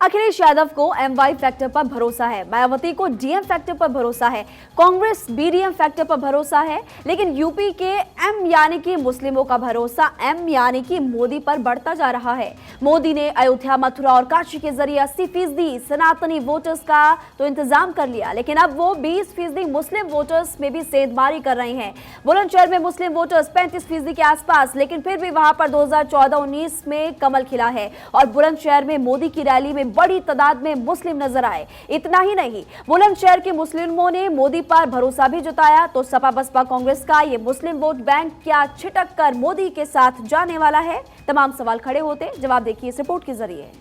अखिलेश यादव को MY factor पर भरोसा है, मायावती को डीएम फैक्टर पर भरोसा है, कांग्रेस बीडीएम फैक्टर पर भरोसा है, लेकिन यूपी के एम यानी कि मुस्लिमों का भरोसा एम यानी कि मोदी पर बढ़ता जा रहा है। मोदी ने अयोध्या, मथुरा और काशी के जरिए 80% सनातनी वोटर्स का तो इंतजाम कर लिया, लेकिन अब वो 20% मुस्लिम वोटर्स में भी सेंधमारी कर रहे हैं। बुलंदशहर में मुस्लिम वोटर्स 35% के आसपास, लेकिन फिर भी वहां पर 2014-19 में कमल खिला है और बुलंदशहर में मोदी की रैली में बड़ी तादाद में मुस्लिम नजर आए। इतना ही नहीं, बुलंदशहर के मुस्लिमों ने मोदी पर भरोसा भी जताया। तो सपा बसपा कांग्रेस का ये मुस्लिम वोट बैंक क्या छिटक कर मोदी के साथ जाने वाला है? तमाम सवाल खड़े होते, जवाब देखिए इस रिपोर्ट के जरिए।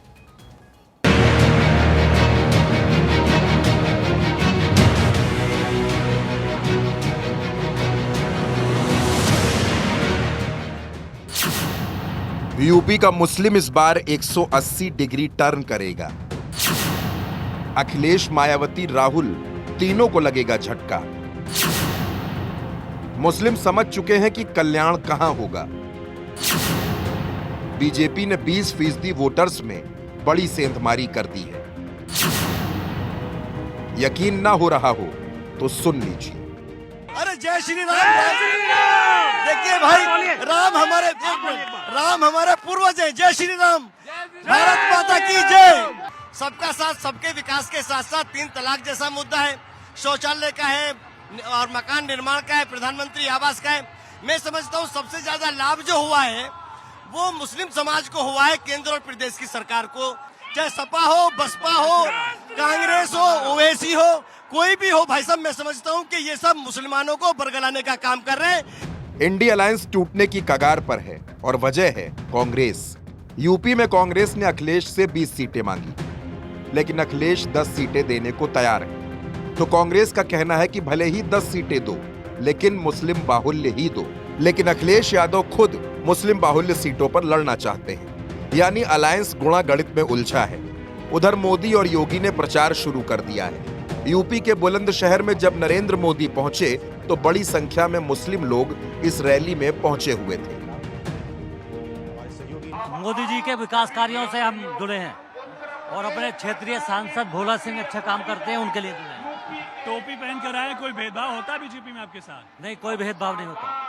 यूपी का मुस्लिम इस बार 180 डिग्री टर्न करेगा। अखिलेश, मायावती, राहुल तीनों को लगेगा झटका। मुस्लिम समझ चुके हैं कि कल्याण कहां होगा। बीजेपी ने 20% वोटर्स में बड़ी सेंधमारी कर दी है। यकीन ना हो रहा हो तो सुन लीजिए। अरे जय श्री राम। देखिए भाई, राम हमारे पूर्वज हैं। जय श्री राम। भारत माता की जय। सबका साथ, सबके विकास के साथ साथ 3 तलाक जैसा मुद्दा है, शौचालय का है और मकान निर्माण का है, प्रधानमंत्री आवास का है। मैं समझता हूँ सबसे ज्यादा लाभ जो हुआ है वो मुस्लिम समाज को हुआ है, केंद्र और प्रदेश की सरकार को। चाहे सपा हो, बसपा हो, कांग्रेस हो, ओवैसी हो, कोई भी हो, भाई साहब मैं समझता हूँ कि ये सब मुसलमानों को बरगलाने का काम कर रहे हैं। इंडिया अलायंस टूटने की कगार पर है और वजह है कांग्रेस। यूपी में कांग्रेस ने अखिलेश से 20 सीटें मांगी, लेकिन अखिलेश 10 सीटें देने को तैयार है। तो कांग्रेस का कहना है कि भले ही 10 सीटें दो, लेकिन मुस्लिम बाहुल्य ही दो। लेकिन अखिलेश यादव खुद मुस्लिम बाहुल्य सीटों पर लड़ना चाहते हैं, यानी अलायंस गुणा गणित में उलझा है। उधर मोदी और योगी ने प्रचार शुरू कर दिया है। यूपी के बुलंदशहर में जब नरेंद्र मोदी पहुंचे तो बड़ी संख्या में मुस्लिम लोग इस रैली में पहुंचे हुए थे। मोदी जी के विकास कार्यों से हम जुड़े हैं और अपने क्षेत्रीय सांसद भोला सिंह अच्छा काम करते हैं, उनके लिए जुड़े हैं। टोपी पहन कर आए, कोई भेदभाव होता है बीजेपी में आपके साथ? नहीं, कोई भेदभाव नहीं होता।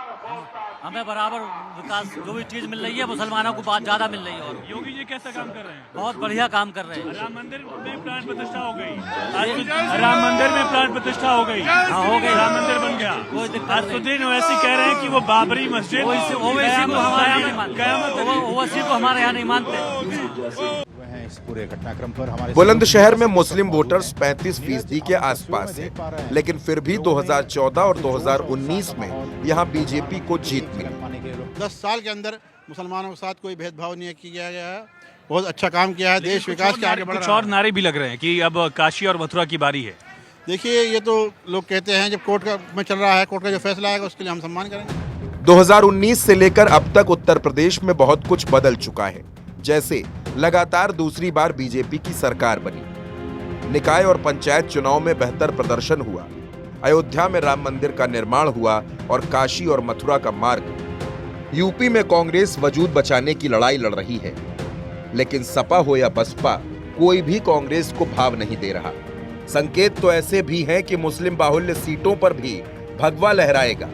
हमें बराबर विकास, जो भी चीज मिल रही है मुसलमानों को बहुत ज्यादा मिल रही है। और योगी जी कैसा काम कर रहे हैं? बहुत बढ़िया काम कर रहे हैं। राम मंदिर में प्राण प्रतिष्ठा हो गई। राम मंदिर में प्राण प्रतिष्ठा हो गई। हाँ, हो गई। राम मंदिर बन गया। कोई दिक्कत आज सुदीन ओवैसी कह रहे हैं कि वो बाबरी मस्जिद ओवैसी को हमारे यहाँ नहीं मानते। ओवैसी को हमारे यहाँ नहीं मानते। पूरे घटनाक्रम पर हमारे बुलंदशहर में मुस्लिम वोटर्स 35% के आसपास है, लेकिन फिर भी 2014 और 2019 में यहां बीजेपी को जीत मिली। 10 साल के अंदर मुसलमानों के साथ कोई भेदभाव नहीं किया गया है। बहुत अच्छा काम किया है, देश विकास के आगे बढ़ रहा है। कुछ और नारे भी लग रहे हैं कि अब काशी और मथुरा की बारी है। देखिए, ये तो लोग कहते हैं, जब कोर्ट का में चल रहा है, कोर्ट का जो फैसला आएगा उसके लिए हम सम्मान करेंगे। 2019 से लेकर अब तक उत्तर प्रदेश में बहुत कुछ बदल चुका है। जैसे लगातार दूसरी बार बीजेपी की सरकार बनी, निकाय और पंचायत चुनाव में बेहतर प्रदर्शन हुआ, अयोध्या में राम मंदिर का निर्माण हुआ और काशी और मथुरा का मार्ग। यूपी में कांग्रेस वजूद बचाने की लड़ाई लड़ रही है, लेकिन सपा हो या बसपा, कोई भी कांग्रेस को भाव नहीं दे रहा। संकेत तो ऐसे भी हैं कि मुस्लिम बाहुल्य सीटों पर भी भगवा लहराएगा,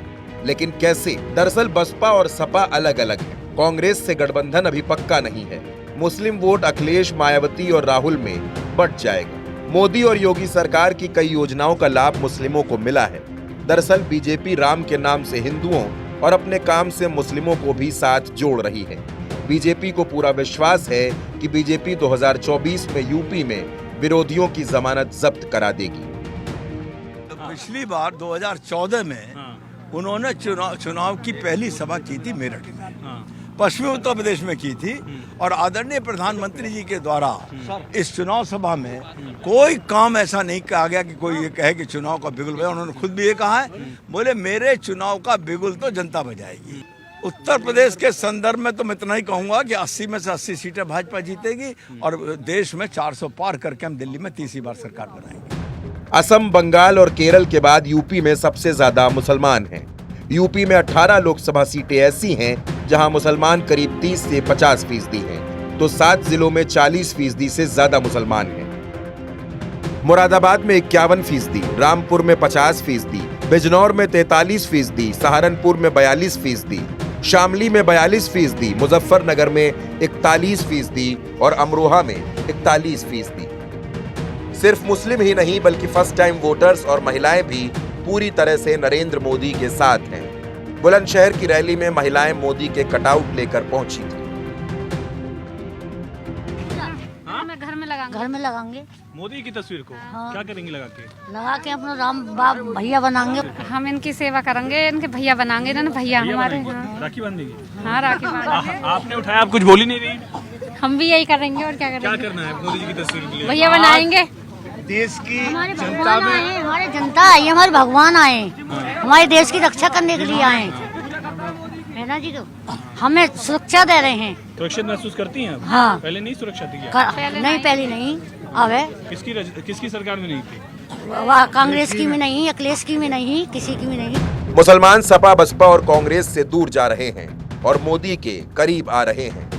लेकिन कैसे? दरअसल बसपा और सपा अलग अलग है। कांग्रेस से गठबंधन अभी पक्का नहीं है। मुस्लिम वोट अखिलेश, मायावती और राहुल में बंट जाएगा। मोदी और योगी सरकार की कई योजनाओं का लाभ मुस्लिमों को मिला है। दरअसल बीजेपी राम के नाम से हिंदुओं और अपने काम से मुस्लिमों को भी साथ जोड़ रही है। बीजेपी को पूरा विश्वास है कि बीजेपी 2024 में यूपी में विरोधियों की जमानत जब्त करा देगी। पिछली बार 2014 में उन्होंने चुनाव की पहली सभा की थी मेरठ में, पश्चिमी उत्तर प्रदेश में की थी, और आदरणीय प्रधानमंत्री जी के द्वारा इस चुनाव सभा में कोई काम ऐसा नहीं कहा गया कि कोई ये कहे कि चुनाव का बिगुल बजा। उन्होंने खुद भी ये कहा है, बोले मेरे चुनाव का बिगुल तो जनता बजाएगी। उत्तर प्रदेश के संदर्भ में तो मैं इतना ही कहूंगा कि 80 में से 80 सीटें भाजपा जीतेगी और देश में 400 पार करके हम दिल्ली में तीसरी बार सरकार बनाएंगे। असम, बंगाल और केरल के बाद यूपी में सबसे ज्यादा मुसलमान हैं। यूपी में 18 लोकसभा सीटें ऐसी हैं जहां मुसलमान करीब 30 से 50% हैं। तो 7 जिलों में 40% से ज्यादा मुसलमान हैं। मुरादाबाद में 51%, रामपुर में 50%, बिजनौर में 43%, सहारनपुर में 42%, शामली में 42%, मुजफ्फरनगर में 41% और अमरोहा में 41%। सिर्फ मुस्लिम ही नहीं बल्कि फर्स्ट टाइम वोटर्स और महिलाएं भी पूरी तरह से नरेंद्र मोदी के साथ हैं। बुलंदशहर की रैली में महिलाएं मोदी के कटआउट लेकर पहुंची थी। घर में लगाएंगे मोदी की तस्वीर को। क्या करेंगे लगा के अपना राम बाप भैया बनाएंगे। हम इनकी सेवा करेंगे, इनके भैया बनाएंगे ना, भैया हमारे। हाँ। राखी बांधेगी। हाँ, राखी बांधेंगे। आपने उठाया, आप कुछ बोली नहीं रही। हम भी यही करेंगे और क्या करेंगे। क्या करना है मोदी जी की तस्वीर के लिए? भैया बनाएंगे। देश की हमारे भगवान आए, हमारे जनता आई, हमारे भगवान आए, हमारे देश की रक्षा करने के लिए आए है ना जी। हमें सुरक्षा दे रहे हैं। सुरक्षित महसूस करती हैं आप? हाँ। पहले नहीं सुरक्षा दी है? नहीं, पहले नहीं। अब है। किसकी सरकार में नहीं थी? कांग्रेस की भी नहीं, अखिलेश की भी नहीं, किसी की भी नहीं। मुसलमान सपा, बसपा और कांग्रेस से दूर जा रहे हैं और मोदी के करीब आ रहे हैं।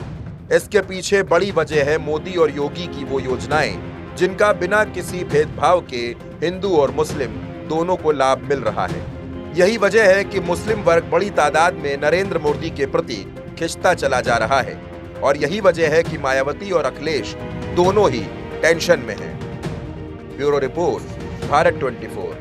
इसके पीछे बड़ी वजह है मोदी और योगी की वो योजनाएं जिनका बिना किसी भेदभाव के हिंदू और मुस्लिम दोनों को लाभ मिल रहा है। यही वजह है कि मुस्लिम वर्ग बड़ी तादाद में नरेंद्र मोदी के प्रति खिंचता चला जा रहा है और यही वजह है कि मायावती और अखिलेश दोनों ही टेंशन में हैं। Bureau report, Bharat 24।